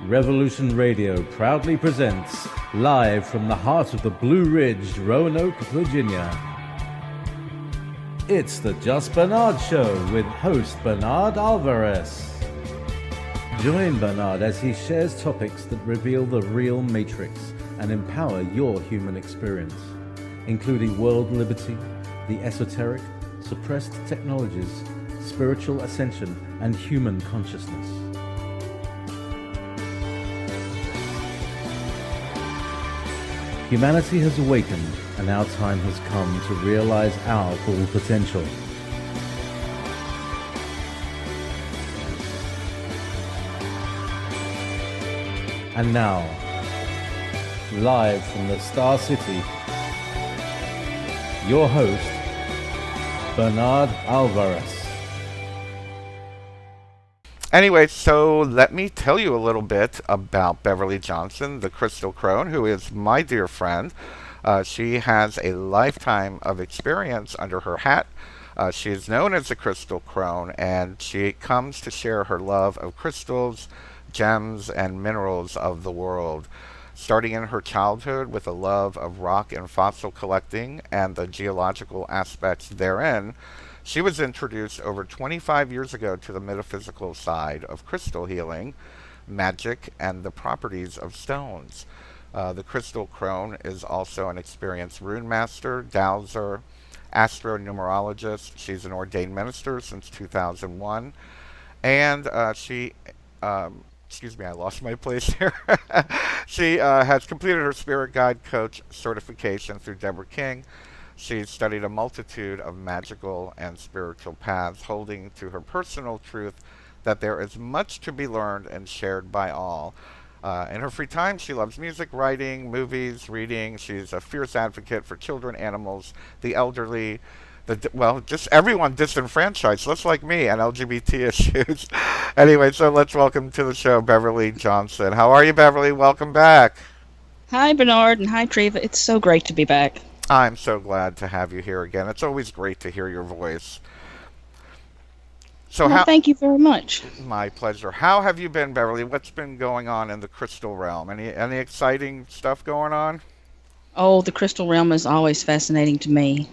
Revolution Radio proudly presents, live from the heart of the Blue Ridge, Roanoke, Virginia. It's the Just Bernard Show with host Bernard Alvarez. Join Bernard as he shares topics that reveal the real matrix and empower your human experience, including world liberty, the esoteric, suppressed technologies, spiritual ascension, and human consciousness. Humanity has awakened, and our time has come to realize our full potential. And now, live from the Star City, your host, Bernard Alvarez. Anyway, so let me tell you a little bit about Beverly Johnson, the Crystal Crone, who is my dear friend. She has a lifetime of experience under her hat. She is known as the Crystal Crone, and she comes to share her love of crystals, gems, and minerals of the world. Starting in her childhood with a love of rock and fossil collecting and the geological aspects therein, she was introduced over 25 years ago to the metaphysical side of crystal healing, magic, and the properties of stones. The Crystal Crone is also an experienced Rune Master, Dowser, Astro-numerologist. She's an ordained minister since 2001. And excuse me, I lost my place here. She has completed her Spirit Guide Coach certification through Deborah King. She's studied a multitude of magical and spiritual paths, holding to her personal truth that there is much to be learned and shared by all. In her free time, she loves music, writing, movies, reading. She's a fierce advocate for children, animals, the elderly, just everyone disenfranchised, just like me, and LGBT issues. Anyway, so let's welcome to the show Beverly Johnson. How are you, Beverly? Welcome back. Hi, Bernard, and hi, Treva. It's so great to be back. I'm so glad to have you here again. It's always great to hear your voice. So thank you very much. My pleasure. How have you been, Beverly? What's been going on in the crystal realm? Any exciting stuff going on? Oh, the crystal realm is always fascinating to me.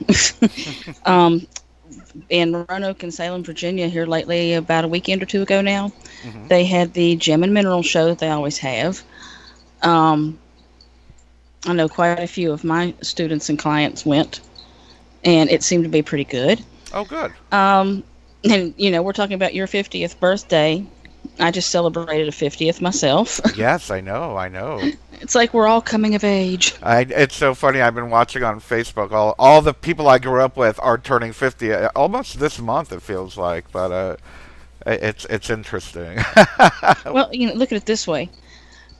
In Roanoke and Salem, Virginia, here lately, about a weekend or two ago now, they had the Gem and Mineral Show that they always have. I know quite a few of my students and clients went, and it seemed to be pretty good. Oh, good. And, we're talking about your 50th birthday. I just celebrated a 50th myself. Yes, I know. It's like we're all coming of age. It's so funny. I've been watching on Facebook. All the people I grew up with are turning 50 almost this month, it feels like. But it's interesting. Well, look at it this way.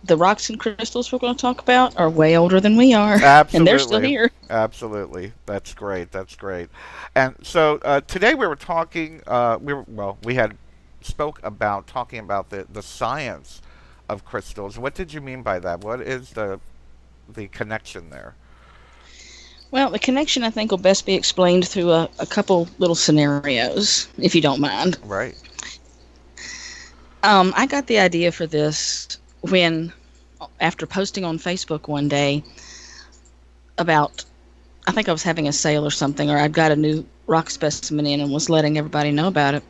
The rocks and crystals we're going to talk about are way older than we are. Absolutely. And they're still here. Absolutely. That's great. And so today we were talking, we had spoke about talking about the science of crystals. What did you mean by that? What is the connection there? Well, the connection, I think, will best be explained through a couple little scenarios, if you don't mind. Right. I got the idea for this after posting on Facebook one day about, I think I was having a sale or something, or I'd got a new rock specimen in and was letting everybody know about it.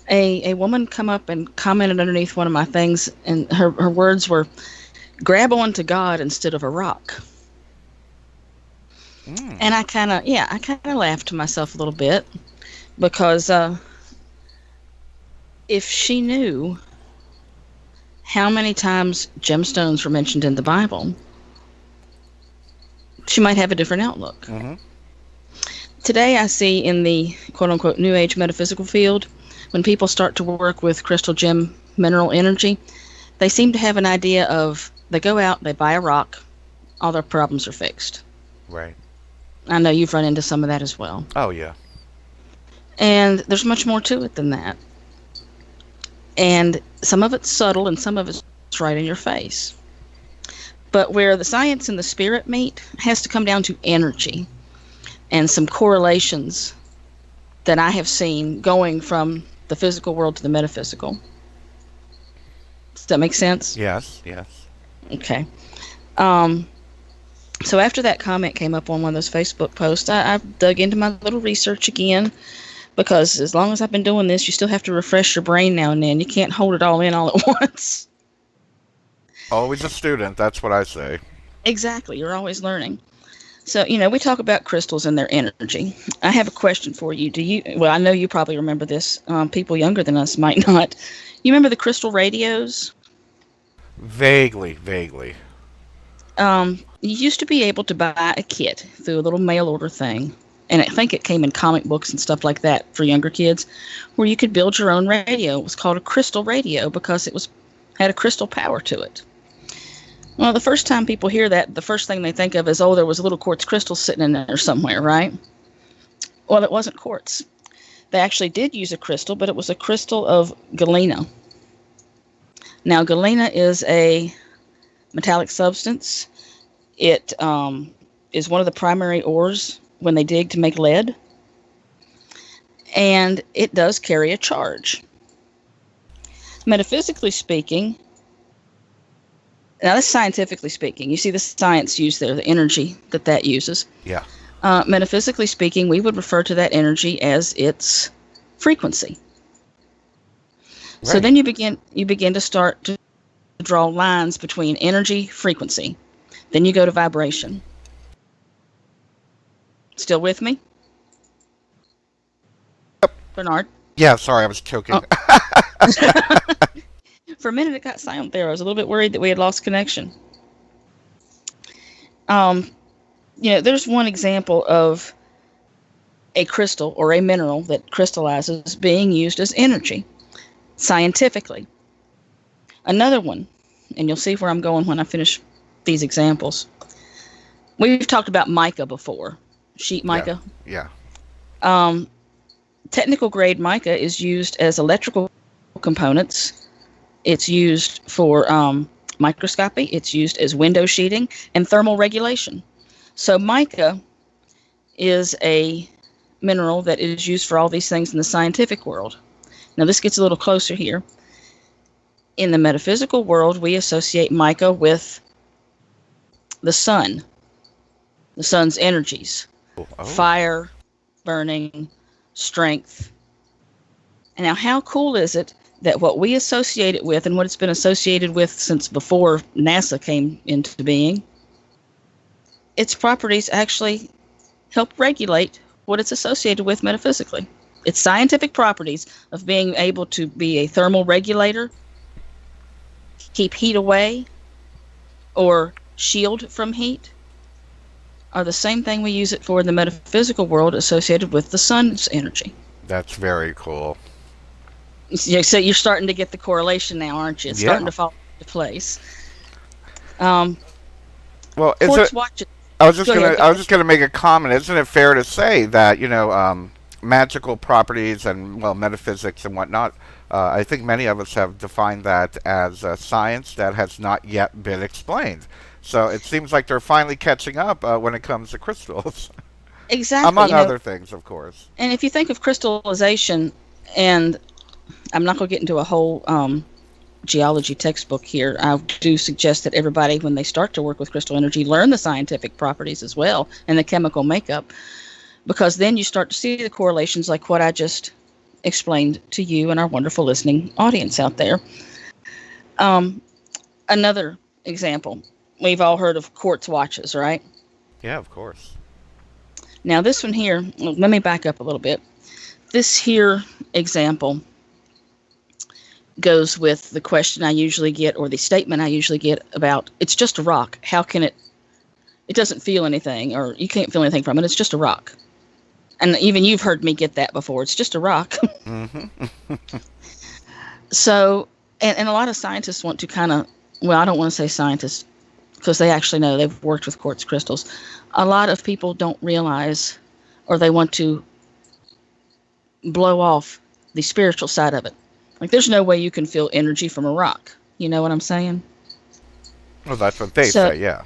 A woman come up and commented underneath one of my things, and her words were, "Grab onto God instead of a rock." And I kind of laughed to myself a little bit, because if she knew how many times gemstones were mentioned in the Bible, she might have a different outlook. Today I see in the quote-unquote New Age metaphysical field, when people start to work with crystal gem mineral energy, they seem to have an idea of, they go out, they buy a rock, all their problems are fixed. Right. I know you've run into some of that as well. Oh, yeah. And there's much more to it than that. And some of it's subtle and some of it's right in your face. But where the science and the spirit meet has to come down to energy and some correlations that I have seen going from the physical world to the metaphysical. that make sense? Yes, yes. Okay. Um, so after that comment came up on one of those Facebook posts, I dug into my little research again, because as long as I've been doing this, you still have to refresh your brain now and then. You can't hold it all in all at once. Always a student, that's what I say. Exactly. You're always learning. So, we talk about crystals and their energy. I have a question for you. Well, I know you probably remember this. People younger than us might not. You remember the crystal radios? Vaguely, vaguely. You used to be able to buy a kit through a little mail order thing. And I think it came in comic books and stuff like that for younger kids, where you could build your own radio. It was called a crystal radio because it had a crystal power to it. Well, the first time people hear that, the first thing they think of is, oh, there was a little quartz crystal sitting in there somewhere, right? Well, it wasn't quartz. They actually did use a crystal, but it was a crystal of galena. Now, galena is a metallic substance. It is one of the primary ores when they dig to make lead. And it does carry a charge. Metaphysically speaking, now that's scientifically speaking. You see the science used there, the energy that uses. Yeah. Metaphysically speaking, we would refer to that energy as its frequency. Right. So then you begin to start to draw lines between energy, frequency. Then you go to vibration. Still with me? Yep. Bernard? Yeah, sorry, I was choking. Oh. For a minute, it got silent there. I was a little bit worried that we had lost connection. There's one example of a crystal or a mineral that crystallizes being used as energy, scientifically. Another one, and you'll see where I'm going when I finish these examples. We've talked about mica before, sheet mica. Yeah. Technical grade mica is used as electrical components. It's used for microscopy. It's used as window sheeting and thermal regulation. So mica is a mineral that is used for all these things in the scientific world. Now this gets a little closer here. In the metaphysical world, we associate mica with the sun, the sun's energies, fire, burning, strength. And now how cool is it that what we associate it with and what it's been associated with since before NASA came into being, its properties actually help regulate what it's associated with metaphysically. Its scientific properties of being able to be a thermal regulator, keep heat away, or shield from heat, are the same thing we use it for in the metaphysical world associated with the sun's energy. That's very cool. So you're starting to get the correlation now, aren't you? It's starting to fall into place. Well, Quartz Watches. I was just gonna make a comment. Isn't it fair to say that magical properties and metaphysics and whatnot? I think many of us have defined that as science that has not yet been explained. So it seems like they're finally catching up when it comes to crystals. Exactly. Among other things, of course. And if you think of crystallization, and I'm not going to get into a whole geology textbook here, I do suggest that everybody, when they start to work with crystal energy, learn the scientific properties as well and the chemical makeup, because then you start to see the correlations like what I just explained to you and our wonderful listening audience out there. Another example, we've all heard of quartz watches, right? Yeah, of course. Now this one here, let me back up a little bit. This here example goes with the question I usually get, or the statement I usually get about, it's just a rock. How can it doesn't feel anything, or you can't feel anything from it. It's just a rock. And even you've heard me get that before. It's just a rock. Mm-hmm. So, and a lot of scientists want to kind of, well, I don't want to say scientists because they actually know, they've worked with quartz crystals. A lot of people don't realize, or they want to blow off the spiritual side of it. Like, there's no way you can feel energy from a rock. You know what I'm saying? Well, that's what they say, yeah.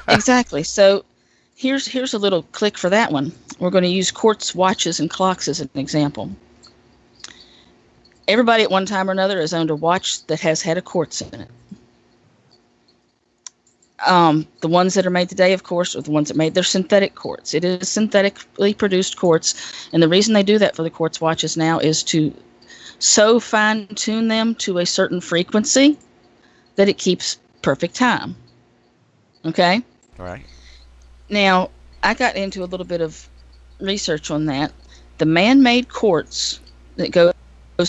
Exactly. So here's a little click for that one. We're going to use quartz watches and clocks as an example. Everybody at one time or another has owned a watch that has had a quartz in it. The ones that are made today, of course, are the ones that they're synthetic quartz. It is synthetically produced quartz, and the reason they do that for the quartz watches now is to so fine-tune them to a certain frequency that it keeps perfect time. Okay? Right. Now, I got into a little bit of research on that. The man-made quartz that goes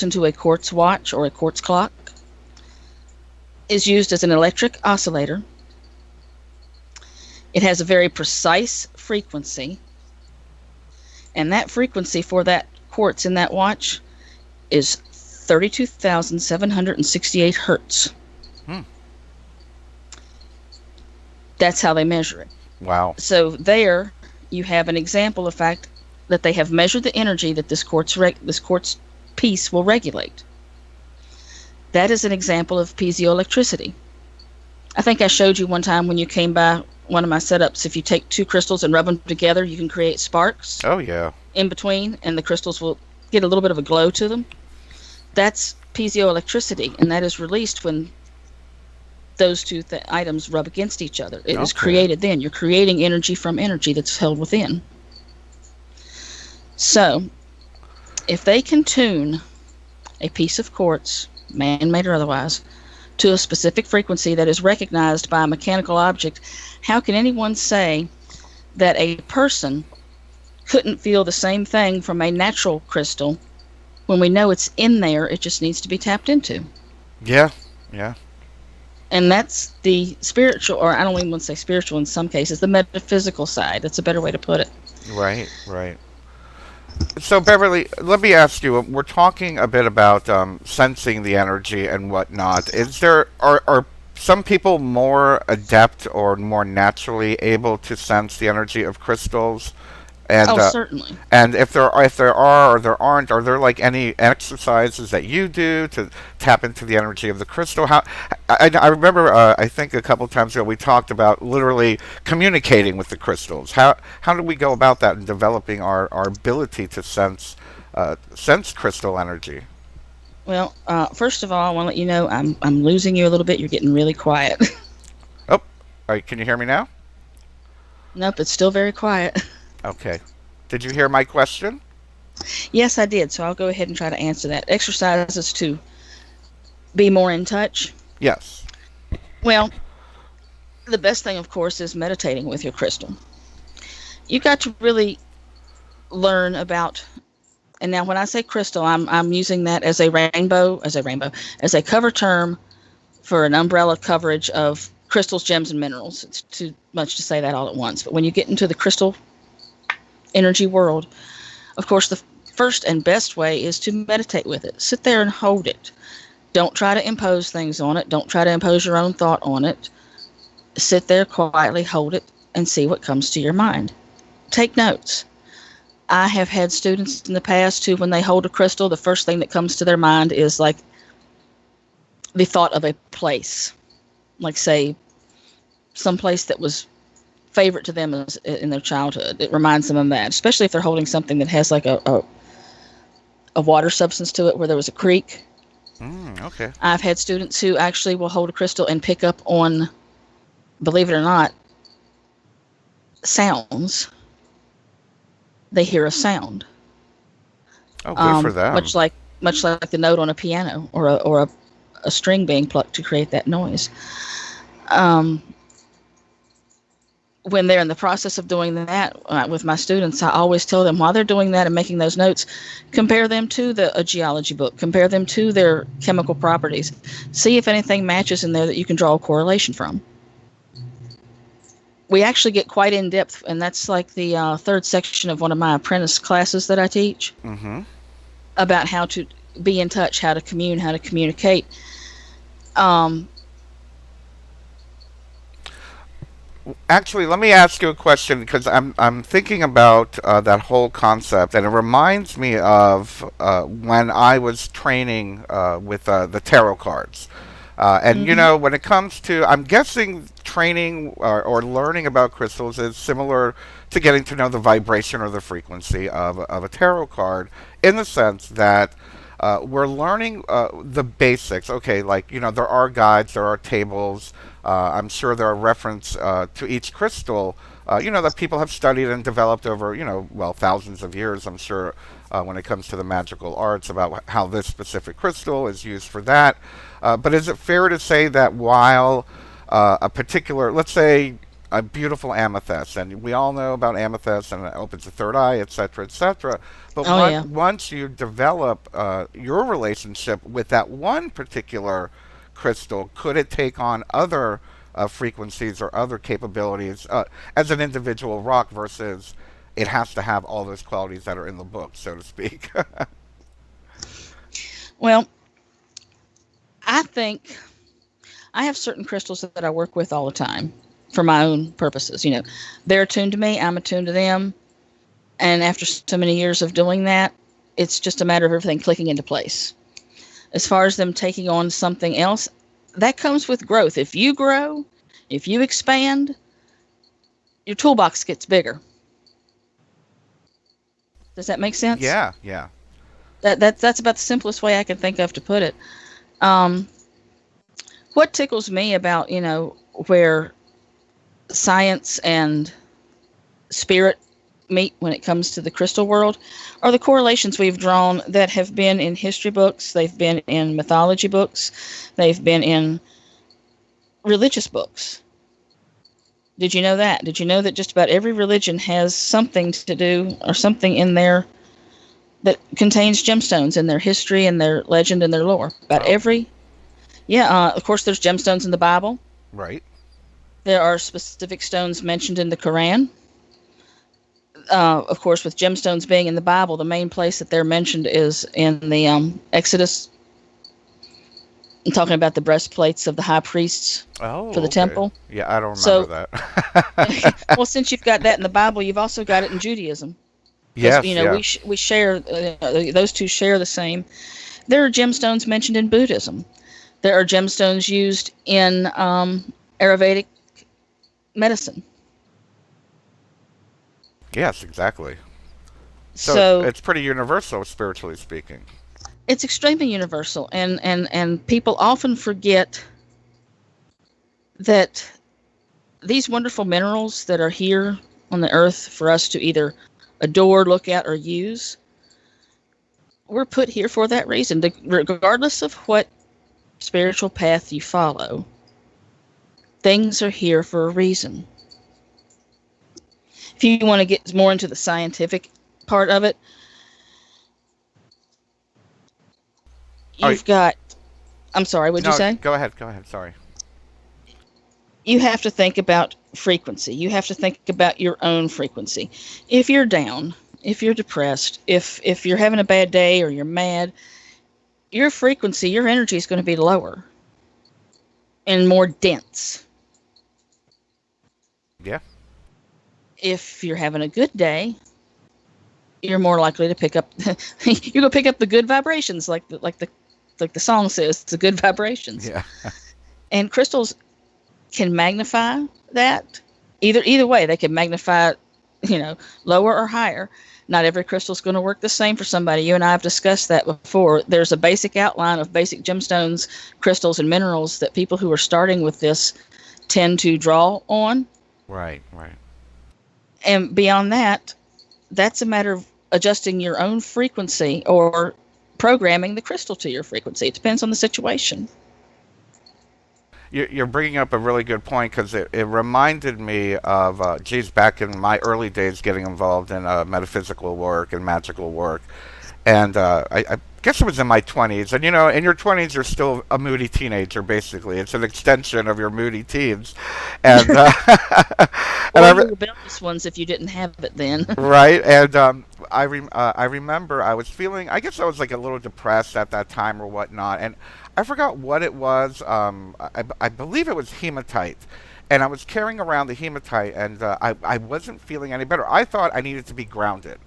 into a quartz watch or a quartz clock is used as an electric oscillator. It has a very precise frequency, and that frequency for that quartz in that watch is 32,768 hertz. That's how they measure it. Wow. So there you have an example of fact that they have measured the energy that this quartz piece will regulate. That is an example of piezoelectricity. I think I showed you one time when you came by one of my setups, if you take two crystals and rub them together, you can create sparks. Oh, yeah. In between, and the crystals will get a little bit of a glow to them. That's piezoelectricity, and that is released when those two items rub against each other. It is created then. You're creating energy from energy that's held within. So, if they can tune a piece of quartz, man-made or otherwise, to a specific frequency that is recognized by a mechanical object, how can anyone say that a person couldn't feel the same thing from a natural crystal when we know it's in there, it just needs to be tapped into? Yeah, yeah. And that's the spiritual, or I don't even want to say spiritual in some cases, the metaphysical side. That's a better way to put it. Right, right. So, Beverly, let me ask you, we're talking a bit about sensing the energy and whatnot. Are some people more adept or more naturally able to sense the energy of crystals? And, certainly. And if there are or there aren't, are there like any exercises that you do to tap into the energy of the crystal? I remember I think a couple times ago we talked about literally communicating with the crystals. How do we go about that in developing our ability to sense crystal energy? Well, first of all, I want to let you know I'm losing you a little bit. You're getting really quiet. Oh, all right. Can you hear me now? Nope, it's still very quiet. Okay. Did you hear my question? Yes, I did. So I'll go ahead and try to answer that. Exercises to be more in touch. Yes. Well, the best thing, of course, is meditating with your crystal. You got to really learn about, and now when I say crystal, I'm using that as a cover term for an umbrella coverage of crystals, gems, and minerals. It's too much to say that all at once. But when you get into the crystal energy world, of course, the first and best way is to meditate with it. Sit there and hold it. Don't try to impose things on it. Don't try to impose your own thought on it. Sit there quietly, hold it, and see what comes to your mind. Take notes. I have had students in the past who, when they hold a crystal, the first thing that comes to their mind is like the thought of a place. Like, say, some place that was favorite to them in their childhood. It reminds them of that, especially if they're holding something that has like a water substance to it, where there was a creek. Okay. I've had students who actually will hold a crystal and pick up on, believe it or not, sounds. They hear a sound. Oh, good for them. Much like the note on a piano or a string being plucked to create that noise. When they're in the process of doing that with my students, I always tell them, while they're doing that and making those notes, compare them to a geology book, compare them to their chemical properties, see if anything matches in there that you can draw a correlation from. We actually get quite in depth, and that's like the third section of one of my apprentice classes that I teach, about how to be in touch, how to commune, how to communicate. Actually, let me ask you a question, because I'm thinking about that whole concept, and it reminds me of when I was training with the tarot cards. And you know, when it comes to, I'm guessing training or learning about crystals is similar to getting to know the vibration or the frequency of a tarot card, in the sense that we're learning the basics. Okay, like, there are guides, there are tables. I'm sure there are reference to each crystal, that people have studied and developed over, well, thousands of years. I'm sure when it comes to the magical arts about how this specific crystal is used for that. But is it fair to say that while a particular, let's say, a beautiful amethyst, and we all know about amethyst, and it opens the third eye, etc., etc. But Oh yeah. once you develop your relationship with that one particular crystal, could it take on other frequencies or other capabilities as an individual rock versus it has to have all those qualities that are in the book, so to speak? Well, I think I have certain crystals that I work with all the time for my own purposes. They're attuned to me, I'm attuned to them. And after so many years of doing that, it's just a matter of everything clicking into place. As far as them taking on something else, that comes with growth. If you grow, if you expand, your toolbox gets bigger. Does that make sense? Yeah, yeah. That's about the simplest way I can think of to put it. What tickles me about, where science and spirit meet when it comes to the crystal world are the correlations we've drawn that have been in history books, they've been in mythology books, they've been in religious books. Did you know that? Did you know that just about every religion has something to do or something in there that contains gemstones in their history and their legend and their lore? About every. Yeah, of course there's gemstones in the Bible. Right. There are specific stones mentioned in the Quran. Of course, with gemstones being in the Bible, the main place that they're mentioned is in the Exodus. I'm talking about the breastplates of the high priests Oh, for the okay. temple. Yeah, I don't So, remember that. well, since you've got that in the Bible, you've also got it in Judaism. Because, Yes, yeah. we share, those two share the same. There are gemstones mentioned in Buddhism. There are gemstones used in Ayurvedic medicine. Yes, exactly. So So it's pretty universal, spiritually speaking. it's extremely universal, and people often forget that these wonderful minerals that are here on the earth for us to either adore, look at, or use, we're put here for that reason. Regardless of what spiritual path you follow, things are here for a reason. If you want to get more into the scientific part of it, Oh, you've got, I'm sorry, what'd you no, say? go ahead, go ahead. Sorry. You have to think about frequency. You have to think about your own frequency. If you're down, if you're depressed, if you're having a bad day or you're mad, your frequency, your energy is going to be lower and more dense. Yeah. If you're having a good day, you're more likely to pick up you're going to pick up the good vibrations, like the song says, the good vibrations. Yeah. And crystals can magnify that. Either way, they can magnify it, lower or higher. Not every crystal is going to work the same for somebody. You and I have discussed that before. There's a basic outline of basic gemstones, crystals, and minerals that people who are starting with this tend to draw on. Right, right. And beyond that, that's a matter of adjusting your own frequency or programming the crystal to your frequency. It depends on the situation. You're bringing up a really good point because it reminded me of, back in my early days getting involved in metaphysical work and magical work. And I guess it was in my 20s. And, in your 20s, you're still a moody teenager, basically. It's an extension of your moody teens. And, Or the rebellious ones if you didn't have it then. right. And I remember I was feeling, I guess I was like a little depressed at that time or whatnot. And I forgot what it was. I believe it was hematite. And I was carrying around the hematite, and I wasn't feeling any better. I thought I needed to be grounded.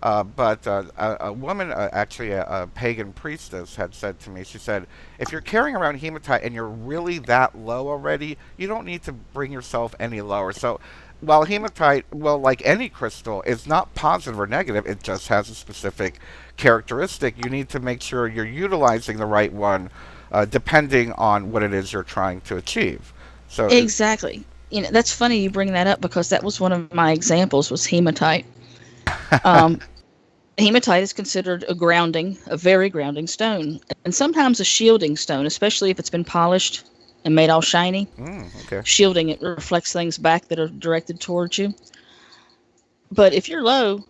But a woman, actually a pagan priestess, had said to me, she said, if you're carrying around hematite and you're really that low already, you don't need to bring yourself any lower. So while hematite, well, like any crystal, is not positive or negative, it just has a specific characteristic. You need to make sure you're utilizing the right one, depending on what it is you're trying to achieve. So, Exactly. That's funny you bring that up because that was one of my examples was hematite. Um, Hematite is considered a very grounding stone, and sometimes a shielding stone, especially if it's been polished and made all shiny. okay. Shielding, it reflects things back that are directed towards you. But if you're low,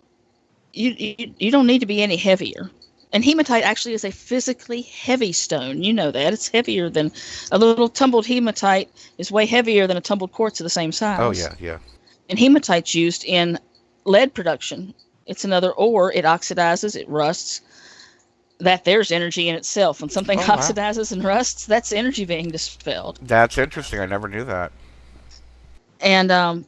you don't need to be any heavier. And hematite actually is a physically heavy stone. You know that. It's heavier than a little tumbled hematite is way heavier than a tumbled quartz of the same size. Oh, yeah, yeah. And hematite's used in lead production. It's another ore. It oxidizes, it rusts. There's energy in itself. When something oxidizes and rusts, that's energy being dispelled. That's interesting. I never knew that. And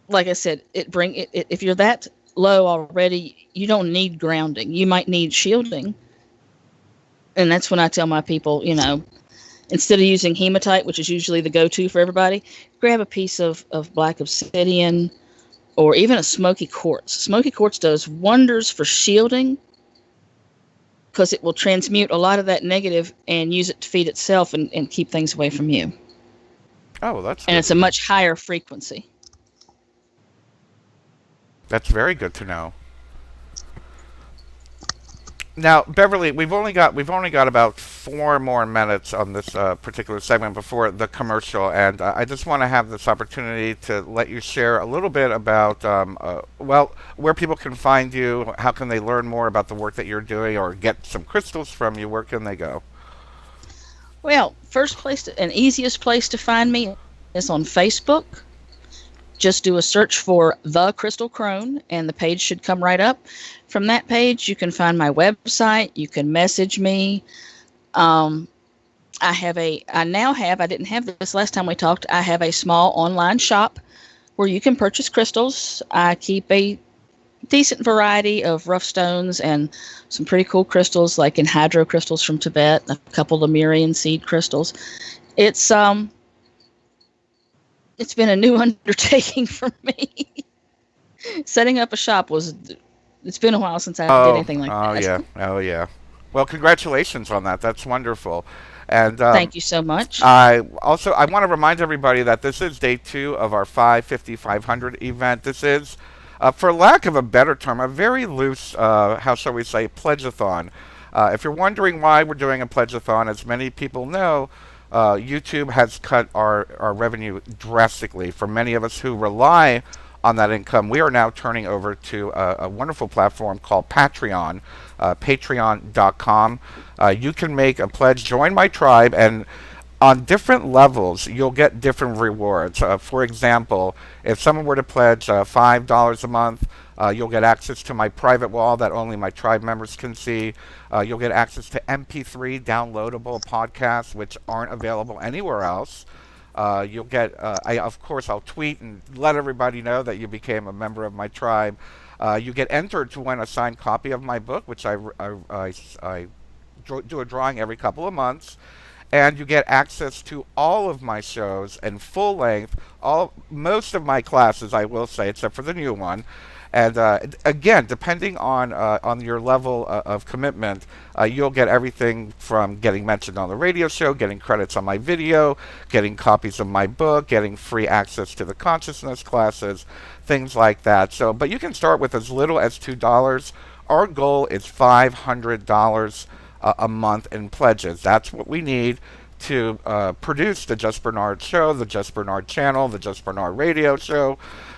like I said, if you're that low already, you don't need grounding. You might need shielding. And that's when I tell my people, instead of using hematite, which is usually the go-to for everybody, grab a piece of black obsidian or even a smoky quartz. Smoky quartz does wonders for shielding because it will transmute a lot of that negative and use it to feed itself and keep things away from you. Oh, that's good. And it's a much higher frequency. That's very good to know. Now, Beverly, we've only got about 4 more minutes on this particular segment before the commercial, and I just want to have this opportunity to let you share a little bit about, where people can find you, how can they learn more about the work that you're doing, or get some crystals from you. Where can they go? Well, first place and easiest place to find me is on Facebook. Just do a search for The Crystal Crone, and the page should come right up. From that page, you can find my website. You can message me. I didn't have this last time we talked. I have a small online shop where you can purchase crystals. I keep a decent variety of rough stones and some pretty cool crystals, like anhydro crystals from Tibet, a couple of Lemurian seed crystals. It's been a new undertaking for me. Setting up a shop it's been a while since I did anything like that. Oh, yeah. Well, congratulations on that. That's wonderful. And thank you so much. I want to remind everybody that this is day 2 of our 500 event. This is, for lack of a better term, a very loose, how shall we say, pledge-a-thon. If you're wondering why we're doing a pledge-a-thon, as many people know, YouTube has cut our revenue drastically. For many of us who rely on that income, we are now turning over to a wonderful platform called Patreon, patreon.com. You can make a pledge, join my tribe, and on different levels, you'll get different rewards. For example, if someone were to pledge $5 a month, you'll get access to my private wall that only my tribe members can see. You'll get access to MP3 downloadable podcasts, which aren't available anywhere else. You'll get, I'll tweet and let everybody know that you became a member of my tribe. You get entered to win a signed copy of my book, which I do a drawing every couple of months. And you get access to all of my shows in full length, most of my classes, I will say, except for the new one. And again, depending on your level of commitment, you'll get everything from getting mentioned on the radio show, getting credits on my video, getting copies of my book, getting free access to the consciousness classes, things like that. So, but you can start with as little as $2. Our goal is $500 a month in pledges. That's what we need to produce the Just Bernard Show, the Just Bernard Channel, the Just Bernard Radio Show.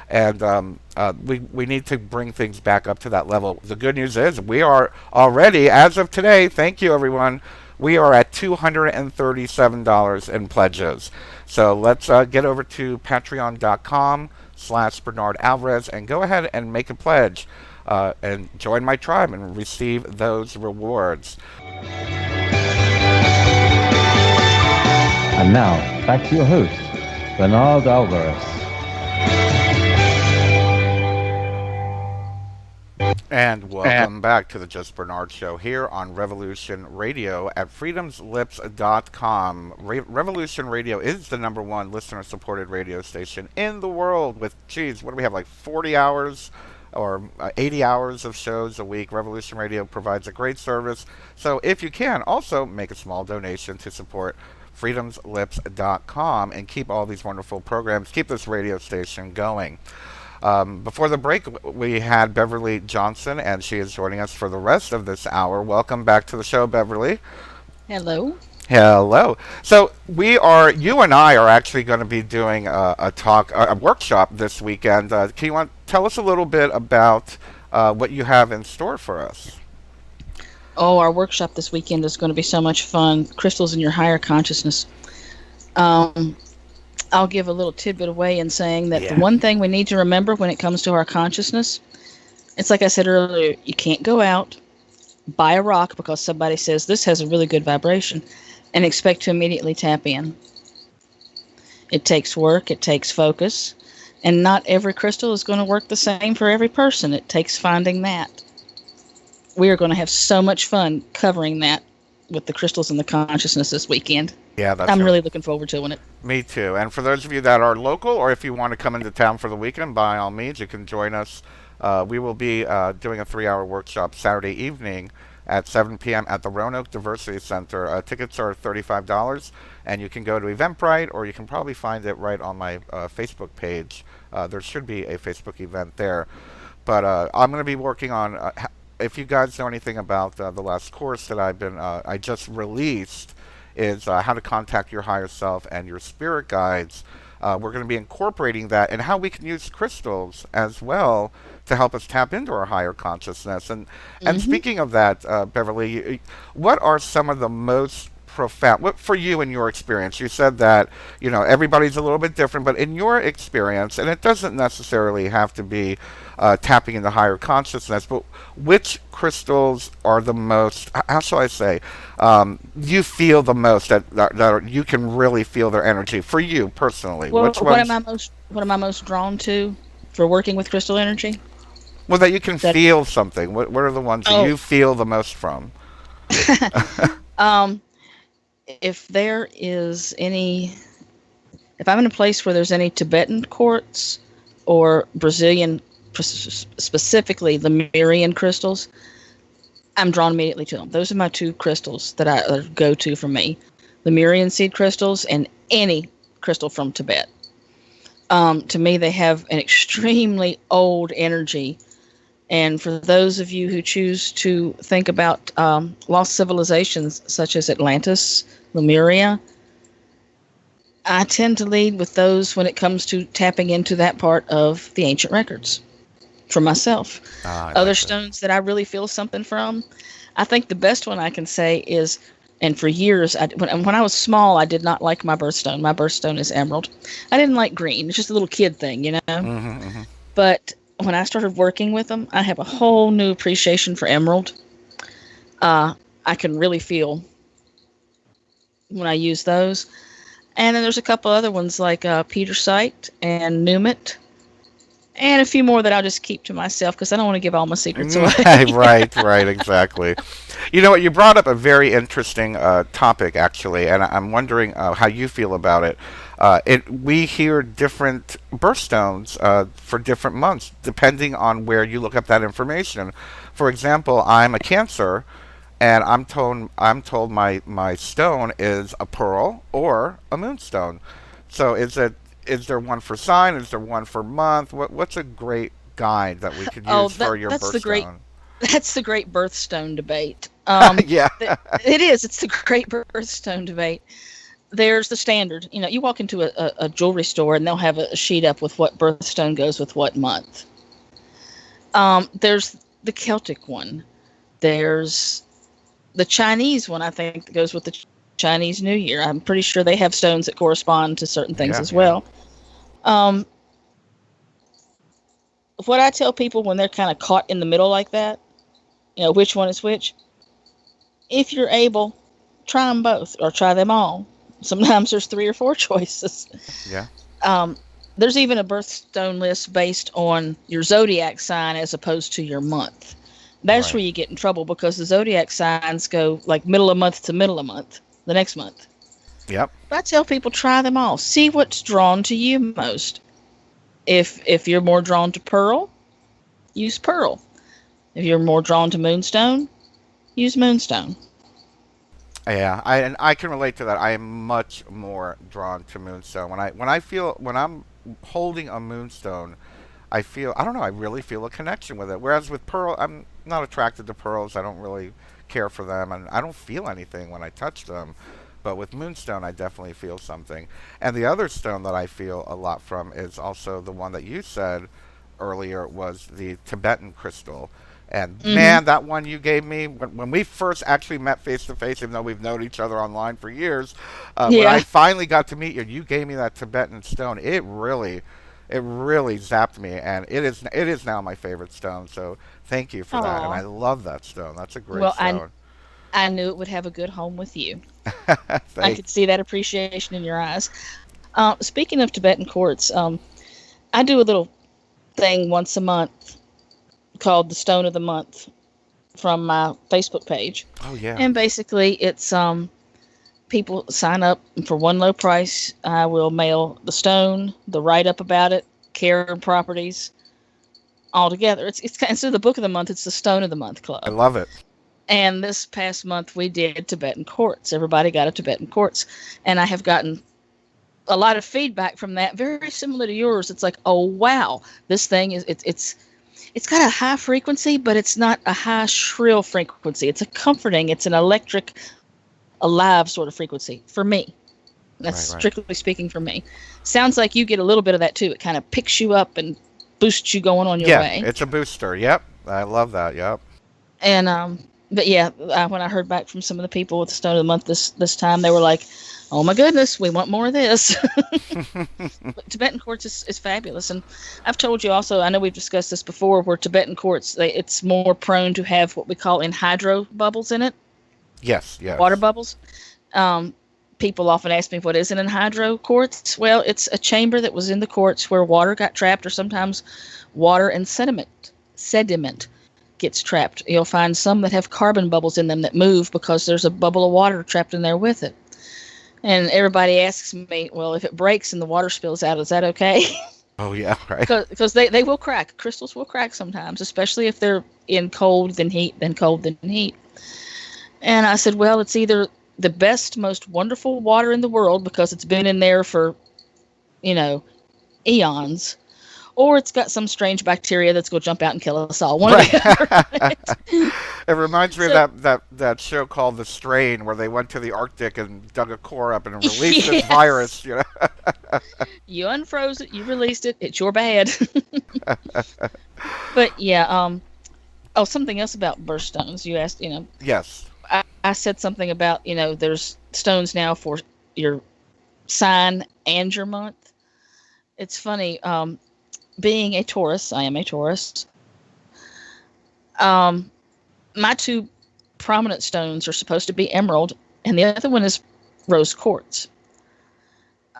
And we need to bring things back up to that level. The good news is we are already, as of today, thank you everyone, we are at $237 in pledges. So let's get over to patreon.com/Bernard Alvarez and go ahead and make a pledge and join my tribe and receive those rewards. And now, back to your host, Bernard Alvarez. And welcome back to the Just Bernard Show here on Revolution Radio at freedomslips.com. Revolution Radio is the number one listener-supported radio station in the world with, geez, what do we have, like 40 hours or 80 hours of shows a week. Revolution Radio provides a great service. So if you can, also make a small donation to support freedomslips.com and keep all these wonderful programs, keep this radio station going. Before the break, we had Beverly Johnson, and she is joining us for the rest of this hour. Welcome back to the show, Beverly. Hello. Hello. So you and I are actually going to be doing a workshop this weekend. Can you tell us a little bit about what you have in store for us? Oh, our workshop this weekend is going to be so much fun. Crystals in your higher consciousness. I'll give a little tidbit away in saying that the one thing we need to remember when it comes to our consciousness, it's like I said earlier, you can't go out, buy a rock because somebody says this has a really good vibration, and expect to immediately tap in. It takes work, it takes focus, and not every crystal is going to work the same for every person. It takes finding that. We are going to have so much fun covering that with the crystals in the consciousness this weekend. Yeah, I'm really looking forward to it. Me too. And for those of you that are local, or if you want to come into town for the weekend, by all means, you can join us. We will be doing a 3-hour workshop Saturday evening at 7 p.m. at the Roanoke Diversity Center. Tickets are $35, and you can go to Eventbrite, or you can probably find it right on my Facebook page. There should be a Facebook event there. But I'm going to be working on, if you guys know anything about the last course that I just released, is how to contact your higher self and your spirit guides. We're going to be incorporating that and how we can use crystals as well to help us tap into our higher consciousness. And speaking of that, Beverly, what are some of the most profound, what for you in your experience? You said that, everybody's a little bit different, but in your experience, and it doesn't necessarily have to be tapping into higher consciousness, but which crystals are the most, how shall I say, you feel the most that you can really feel their energy for you personally? Well, what am I most drawn to for working with crystal energy? Well, that you can feel something. What are the ones that you feel the most from? If I'm in a place where there's any Tibetan quartz or Brazilian, specifically Lemurian crystals, I'm drawn immediately to them. Those are my two crystals that I go to for me. Lemurian seed crystals and any crystal from Tibet. To me, they have an extremely old energy. And for those of you who choose to think about lost civilizations such as Atlantis, Lemuria, I tend to lead with those when it comes to tapping into that part of the ancient records for myself. Other stones that I really feel something from, I think the best one I can say is, and for years, when I was small, I did not like my birthstone. My birthstone is emerald. I didn't like green. It's just a little kid thing, But when I started working with them, I have a whole new appreciation for emerald. I can really feel when I use those. And then there's a couple other ones like Petersite and Numit, and a few more that I'll just keep to myself because I don't want to give all my secrets away. Right, exactly. You know what? You brought up a very interesting topic, actually, and I'm wondering how you feel about it. We hear different birthstones for different months, depending on where you look up that information. For example, I'm a Cancer, and I'm told my stone is a pearl or a moonstone. So is there one for sign? Is there one for month? What's a great guide that we could use for your birthstone? That's the great birthstone debate. Yeah. It is. It's the great birthstone debate. There's the standard. You walk into a jewelry store and they'll have a sheet up with what birthstone goes with what month. There's the Celtic one. There's the Chinese one, I think, that goes with the Chinese New Year. I'm pretty sure they have stones that correspond to certain things as well. What I tell people when they're kind of caught in the middle like that, which one is which, if you're able, try them both or try them all. Sometimes there's 3 or 4 choices. Yeah. There's even a birthstone list based on your zodiac sign as opposed to your month. That's Right. where you get in trouble because the zodiac signs go like middle of month to middle of month, the next month. Yep. But I tell people try them all. See what's drawn to you most. If you're more drawn to pearl, use pearl. If you're more drawn to moonstone, use moonstone. Yeah, I can relate to that. I am much more drawn to moonstone. When I'm holding a moonstone, I don't know, I really feel a connection with it. Whereas with pearl, I'm not attracted to pearls. I don't really care for them, and I don't feel anything when I touch them. But with moonstone, I definitely feel something. And the other stone that I feel a lot from is also the one that you said earlier was the Tibetan crystal. And Mm-hmm. man, that one you gave me when we first actually met face to face, even though we've known each other online for years, when I Yeah. finally got to meet you, you gave me that Tibetan stone. It really zapped me, and it is now my favorite stone. So thank you for that, and I Aw. love that stone. That's a great Well, stone. I knew it would have a good home with you. I Thank. could see that appreciation in your eyes. Speaking of Tibetan quartz, I do a little thing once a month called the Stone of the Month from my Facebook page, Oh yeah. and basically it's people sign up for one low price. I will mail the stone, the write up about it, care and properties all together. It's kind of, instead of the book of the month, it's the Stone of the Month I club. love it. And this past month we did Tibetan quartz. Everybody got a Tibetan quartz, and I have gotten a lot of feedback from that, very similar to yours. It's like, oh wow, this thing is it's got a high frequency, but it's not a high shrill frequency. It's a comforting, it's an electric, alive sort of frequency for me. That's Right, right. strictly speaking for me. Sounds like you get a little bit of that too. It kind of picks you up and boosts you going on your Yeah, way. it's a booster. Yep, I love that. Yep. And but yeah, when I heard back from some of the people with the Stone of the Month this time, they were like, "Oh my goodness, we want more of this." But Tibetan quartz is fabulous, and I've told you also. I know we've discussed this before, where Tibetan quartz it's more prone to have what we call anhydro bubbles in it, Yes, water yes. bubbles. Um, People often ask me what is an anhydro quartz. Well, it's a chamber that was in the quartz where water got trapped, or sometimes water and sediment gets trapped. You'll find some that have carbon bubbles in them that move because there's a bubble of water trapped in there with it. And everybody asks me, well, if it breaks and the water spills out, is that okay? Oh yeah, right. Because they will crack. Crystals will crack sometimes, especially if they're in cold then heat, then cold then heat. And I said, well, it's either the best, most wonderful water in the world because it's been in there for, you know, eons, or it's got some strange bacteria that's going to jump out and kill us all. One or Right. the other. It reminds me of So, that show called The Strain, where they went to the Arctic and dug a core up and released this yes, virus. You know. you unfroze it, you released it, it's your bad. But yeah, oh, something else about birthstones. You asked, Yes. I said something about, there's stones now for your sign and your month. It's funny, being a Taurus, I am a Taurus. Um, my two prominent stones are supposed to be emerald, and the other one is rose quartz.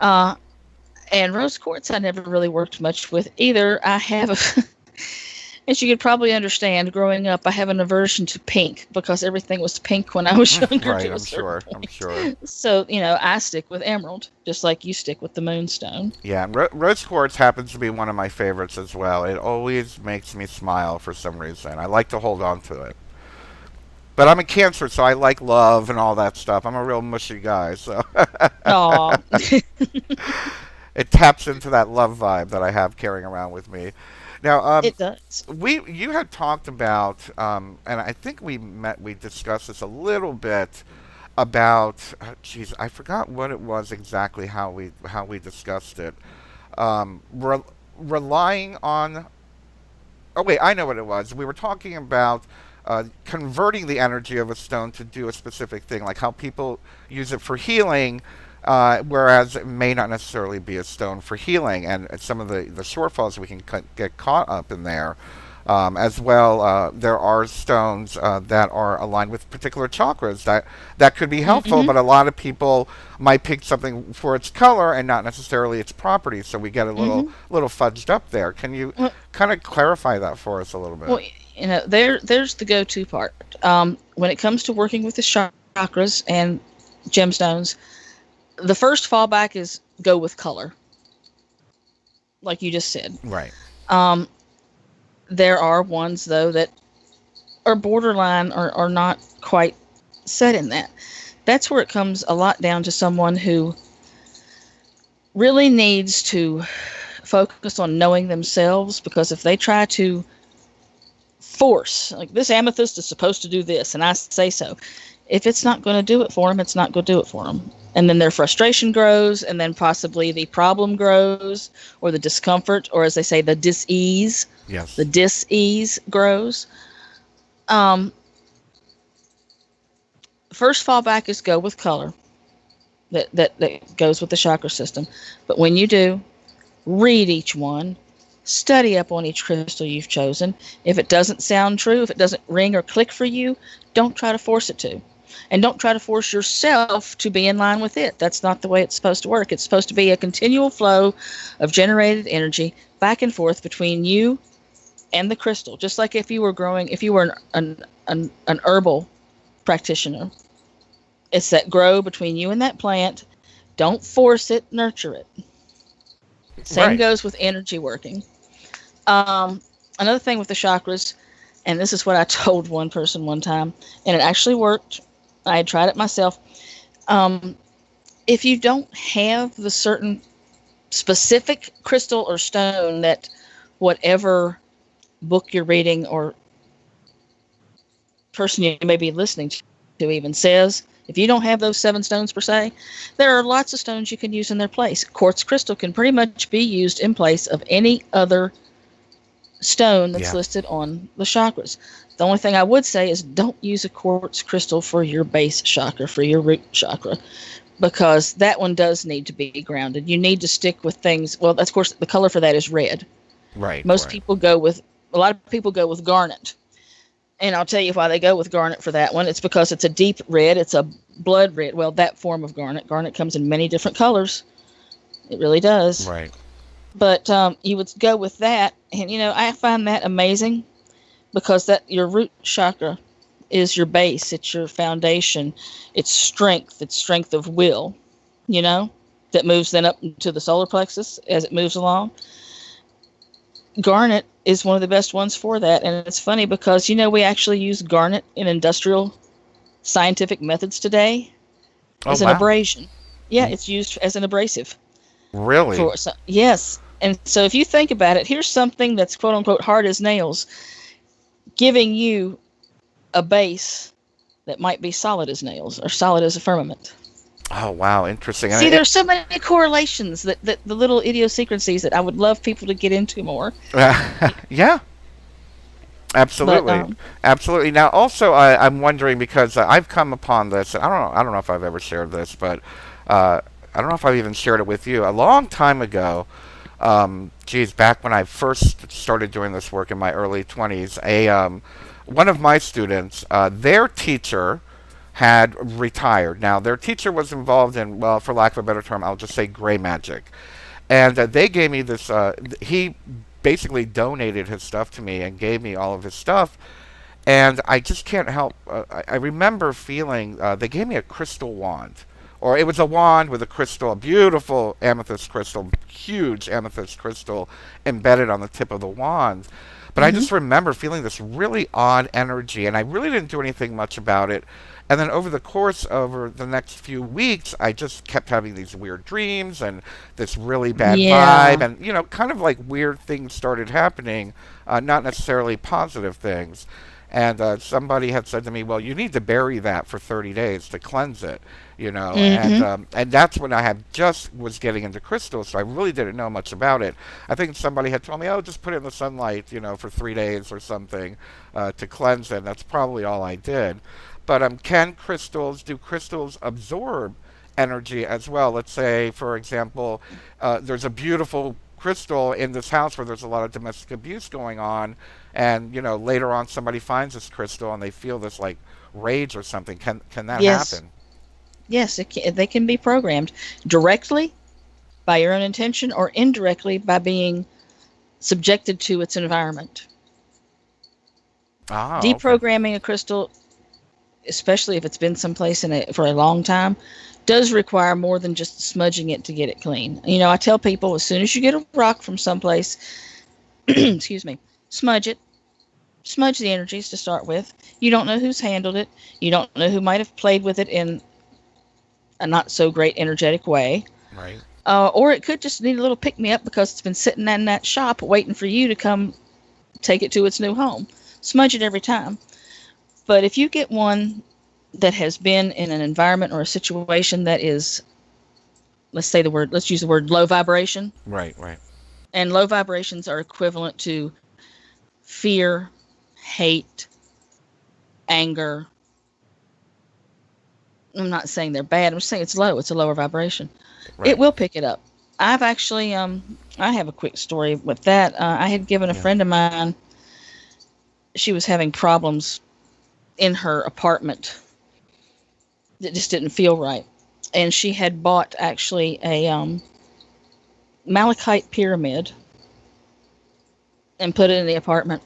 Uh, and rose quartz, I never really worked much with either. I have, as you could probably understand, growing up, I have an aversion to pink because everything was pink when I was younger Right. to a I'm certain sure. I'm point. sure. So, I stick with emerald, just like you stick with the moonstone. Yeah, and rose quartz happens to be one of my favorites as well. It always makes me smile for some reason. I like to hold on to it. But I'm a Cancer, so I like love and all that stuff. I'm a real mushy guy, so Aw. it taps into that love vibe that I have carrying around with me. Now, It does. you had talked about, and I think we discussed this a little bit about, geez, I forgot what it was exactly how we discussed it. Relying on. Oh wait, I know what it was. We were talking about converting the energy of a stone to do a specific thing, like how people use it for healing, whereas it may not necessarily be a stone for healing, and some of the shortfalls we can get caught up in there. As well, there are stones that are aligned with particular chakras that could be helpful, Mm-hmm. but a lot of people might pick something for its color and not necessarily its properties, so we get a Mm-hmm. little fudged up there. Can you Well, kind of clarify that for us a little bit? well, there's the go-to part. When it comes to working with the chakras and gemstones, the first fallback is go with color, like you just said. Right. Um, there are ones though that are borderline or are not quite set in that. That's where it comes a lot down to someone who really needs to focus on knowing themselves, because if they try to force, like, this amethyst is supposed to do this and I say so, if it's not going to do it for them, it's not going to do it for them. And then their frustration grows, and then possibly the problem grows, or the discomfort, or as they say, the dis-ease. Yes. The dis-ease grows. Um, First fallback is go with color. That goes with the chakra system. But when you do, read each one, study up on each crystal you've chosen. If it doesn't sound true, if it doesn't ring or click for you, don't try to force it to. And don't try to force yourself to be in line with it. That's not the way it's supposed to work. It's supposed to be a continual flow of generated energy back and forth between you and the crystal. Just like if you were an herbal practitioner. It's that grow between you and that plant. Don't force it, nurture it. Same Right. goes with energy working. Another thing with the chakras, and this is what I told one person one time, and it actually worked. I had tried it myself. If you don't have the certain specific crystal or stone that whatever book you're reading or person you may be listening to even says, if you don't have those 7 stones per se, there are lots of stones you can use in their place. Quartz crystal can pretty much be used in place of any other stone that's Yeah. listed on the chakras. The only thing I would say is don't use a quartz crystal for your base chakra, for your root chakra, because that one does need to be grounded. You need to stick with things. Well, of course, the color for that is red. Right. A lot of people go with garnet. And I'll tell you why they go with garnet for that one. It's because it's a deep red. It's a blood red. Well, that form of garnet. Garnet comes in many different colors. It really does. Right. But you would go with that. And, I find that amazing, because that your root chakra is your base. It's your foundation. It's strength. It's strength of will, that moves then up to the solar plexus as it moves along. Garnet is one of the best ones for that. And it's funny because, we actually use garnet in industrial scientific methods today as an abrasion. Yeah, it's used as an abrasive. Really? Yes. And so if you think about it, here's something that's quote unquote hard as nails, giving you a base that might be solid as nails or solid as a firmament. Oh, wow. Interesting. See, there's so many correlations that the little idiosyncrasies that I would love people to get into more. Yeah. Absolutely. But, Absolutely. Now, also, I'm wondering, because I've come upon this, and I don't know if I've ever shared this, but I don't know if I've even shared it with you. A long time ago, back when I first started doing this work in my early 20s, one of my students, their teacher had retired. Now, their teacher was involved in, well, for lack of a better term, I'll just say gray magic. And they gave me this, he basically donated his stuff to me and gave me all of his stuff. And I just can't help, I remember feeling, they gave me a crystal wand. Or it was a wand with a crystal, a beautiful amethyst crystal, huge amethyst crystal embedded on the tip of the wand. But I just remember feeling this really odd energy, and I really didn't do anything much about it. And then over the next few weeks, I just kept having these weird dreams and this really bad vibe. And, kind of like weird things started happening, not necessarily positive things. And somebody had said to me, well, you need to bury that for 30 days to cleanse it, and that's when I was getting into crystals, so I really didn't know much about it. I think somebody had told me, oh, just put it in the sunlight, for 3 days or something to cleanse it. And that's probably all I did. But do crystals absorb energy as well? Let's say, for example, there's a beautiful crystal in this house where there's a lot of domestic abuse going on, and later on somebody finds this crystal and they feel this like rage or something. Can that Yes. happen? Yes, they can be programmed directly by your own intention or indirectly by being subjected to its environment. Okay. Deprogramming a crystal, especially if it's been someplace for a long time, does require more than just smudging it to get it clean. I tell people, as soon as you get a rock from someplace, excuse me, smudge it. Smudge the energies to start with. You don't know who's handled it. You don't know who might have played with it in a not so great energetic way. Right. Or it could just need a little pick-me-up because it's been sitting in that shop waiting for you to come take it to its new home. Smudge it every time. But if you get one that has been in an environment or a situation that is, let's use the word low vibration. Right. And low vibrations are equivalent to fear, hate, anger. I'm not saying they're bad. I'm just saying it's low. It's a lower vibration. Right. It will pick it up. I've actually, I have a quick story with that. I had given a friend of mine, she was having problems in her apartment that just didn't feel right. And she had bought actually a malachite pyramid and put it in the apartment.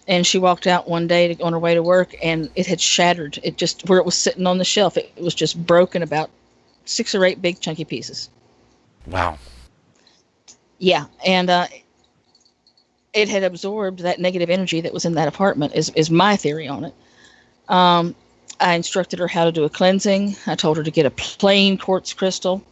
And she walked out one day on her way to work, and it had shattered. It just, where it was sitting on the shelf, it was just broken about 6 or 8 big chunky pieces. Wow. Yeah, and it had absorbed that negative energy that was in that apartment, is my theory on it. I instructed her how to do a cleansing. I told her to get a plain quartz crystal.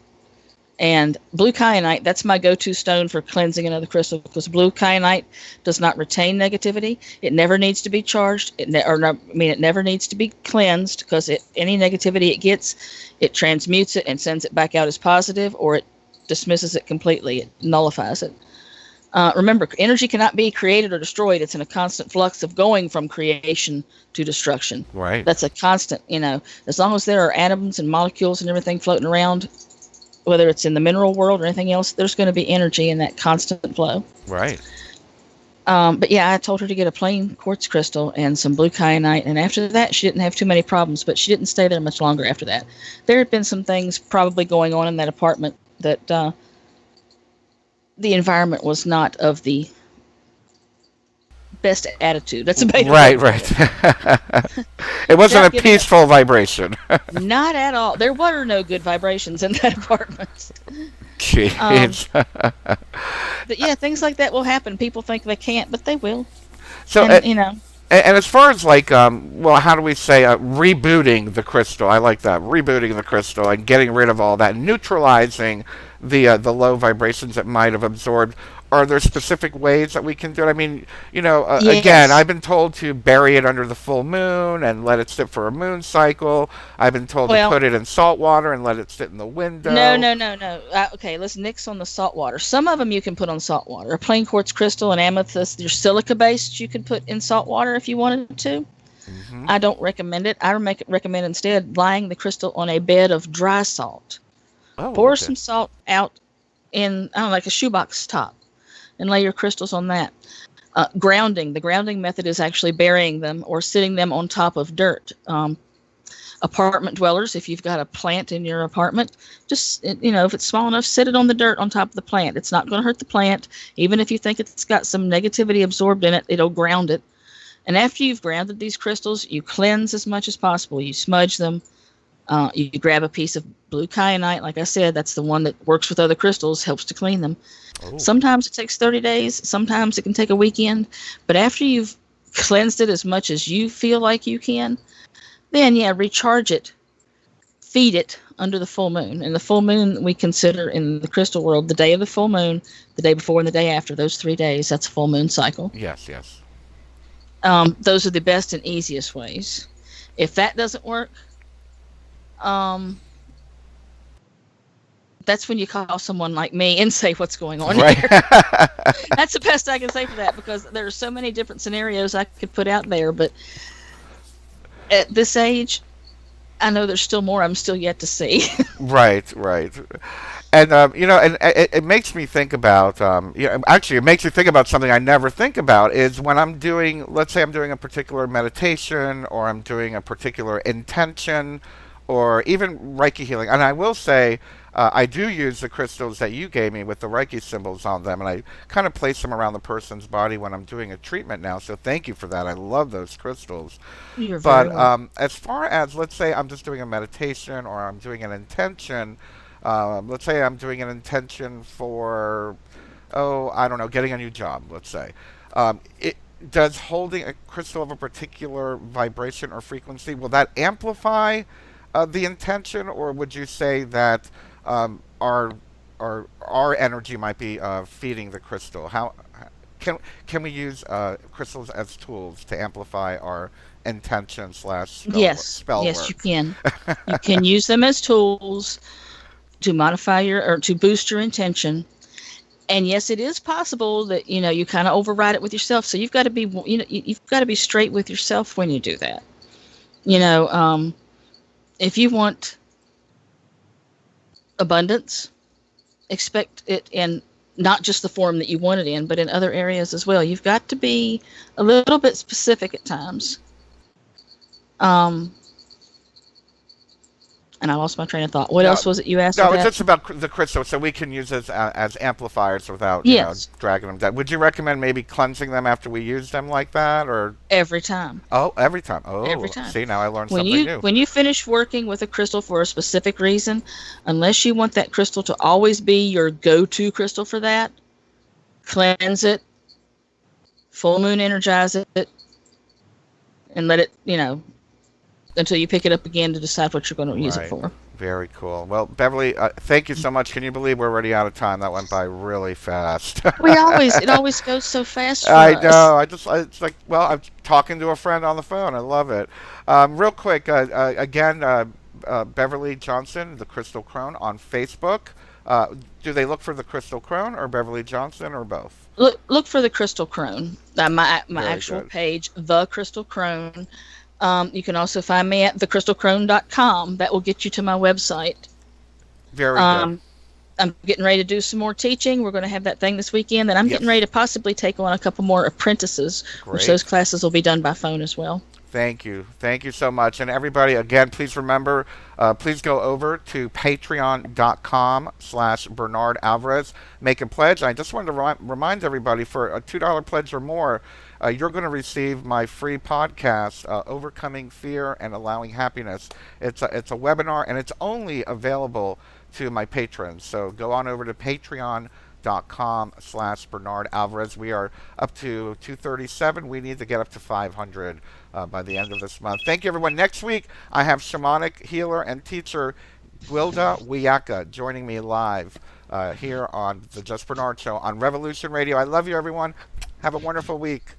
And blue kyanite, that's my go-to stone for cleansing another crystal, because blue kyanite does not retain negativity. It never needs to be charged. It never needs to be cleansed, because any negativity it gets, it transmutes it and sends it back out as positive, or it dismisses it completely. It nullifies it. Remember, energy cannot be created or destroyed. It's in a constant flux of going from creation to destruction. Right. That's a constant, as long as there are atoms and molecules and everything floating around, whether it's in the mineral world or anything else, there's going to be energy in that constant flow. Right. But yeah, I told her to get a plain quartz crystal and some blue kyanite. And after that, she didn't have too many problems, but she didn't stay there much longer after that. There had been some things probably going on in that apartment that the environment was not of the best attitude. That's a big Right. It wasn't a peaceful vibration. Not at all. There were no good vibrations in that apartment. Jeez. But yeah, things like that will happen. People think they can't, but they will. So, And as far as like, how do we say, rebooting the crystal? I like that. Rebooting the crystal and getting rid of all that, neutralizing the low vibrations that might have absorbed. Are there specific ways that we can do it? I mean, Yes. again, I've been told to bury it under the full moon and let it sit for a moon cycle. I've been told to put it in salt water and let it sit in the window. No. Okay, let's nix on the salt water. Some of them you can put on salt water. A plain quartz crystal and amethyst, they're silica-based, you can put in salt water if you wanted to. Mm-hmm. I don't recommend it. I recommend instead lying the crystal on a bed of dry salt. Pour some salt out in, like a shoebox top, and lay your crystals on that. Grounding. The grounding method is actually burying them or sitting them on top of dirt. Apartment dwellers, if you've got a plant in your apartment, just, if it's small enough, sit it on the dirt on top of the plant. It's not going to hurt the plant. Even if you think it's got some negativity absorbed in it, it'll ground it. And after you've grounded these crystals, you cleanse as much as possible. You smudge them. You grab a piece of blue kyanite. Like I said, that's the one that works with other crystals, helps to clean them. Oh. Sometimes it takes 30 days. Sometimes it can take a weekend. But after you've cleansed it as much as you feel like you can, then, recharge it. Feed it under the full moon. And the full moon we consider in the crystal world the day of the full moon, the day before and the day after. Those 3 days, that's a full moon cycle. Yes. Those are the best and easiest ways. If that doesn't work, that's when you call someone like me and say what's going on here. That's the best I can say for that, because there are so many different scenarios I could put out there. But at this age, I know there's still more I'm still yet to see. Right. And and it makes me think about, actually, it makes me think about something I never think about is when I'm doing, let's say, I'm doing a particular meditation, or I'm doing a particular intention, or even Reiki healing. And I will say, I do use the crystals that you gave me with the Reiki symbols on them, and I kind of place them around the person's body when I'm doing a treatment now. So thank you for that. I love those crystals. You're very But welcome. as far as, let's say, I'm just doing a meditation or I'm doing an intention, let's say I'm doing an intention for, oh, I don't know, getting a new job, let's say. It does holding a crystal of a particular vibration or frequency, will that amplify the intention, or would you say that our our energy might be feeding the crystal? How can can we use crystals as tools to amplify our intention slash Yes, spell yes, you work? can. You can use them as tools to modify your or to boost your intention. And yes, it is possible that you kind of override it with yourself. So you've got to be you've got to be straight with yourself when you do that. You know, if you want abundance, expect it in not just the form that you want it in, but in other areas as well. You've got to be a little bit specific at times. Um, and I lost my train of thought. What No, else was it you asked no, it's about? just about the crystal, so we can use as amplifiers without, Yes, dragging them down. Would you recommend maybe cleansing them after we use them like that, or every time. oh, every time? Every Oh, time. see, now I learned When something you new. when you finish working with a crystal for a specific reason, unless you want that crystal to always be your go-to crystal for that, cleanse it, full moon energize it, and let it, until you pick it up again to decide what you're going to use it Right. for. Very cool. Well, Beverly, thank you so much. Can you believe we're already out of time? That went by really fast. It always goes so fast for I us. know. It's like, well, I'm talking to a friend on the phone. I love it. Real quick, again, Beverly Johnson, the Crystal Crone on Facebook. Do they look for the Crystal Crone or Beverly Johnson or both? Look for the Crystal Crone. My Very actual good. page, the Crystal Crone. You can also find me at thecrystalcrone.com. That will get you to my website. Very good. Um, I'm getting ready to do some more teaching. We're going to have that thing this weekend, and I'm getting ready Yes. to possibly take on a couple more apprentices, which those Great. classes will be done by phone as well. Thank you. Thank you so much. And everybody, again, please remember, please go over to patreon.com/Bernard Alvarez. Make a pledge. I just wanted to remind everybody, for a $2 pledge or more, you're going to receive my free podcast, Overcoming Fear and Allowing Happiness. It's a webinar, and it's only available to my patrons. So go on over to patreon.com/Bernard Alvarez. We are up to 237. We need to get up to 500 by the end of this month. Thank you, everyone. Next week, I have shamanic healer and teacher Gwilda Wiyaka joining me live here on the Just Bernard Show on Revolution Radio. I love you, everyone. Have a wonderful week.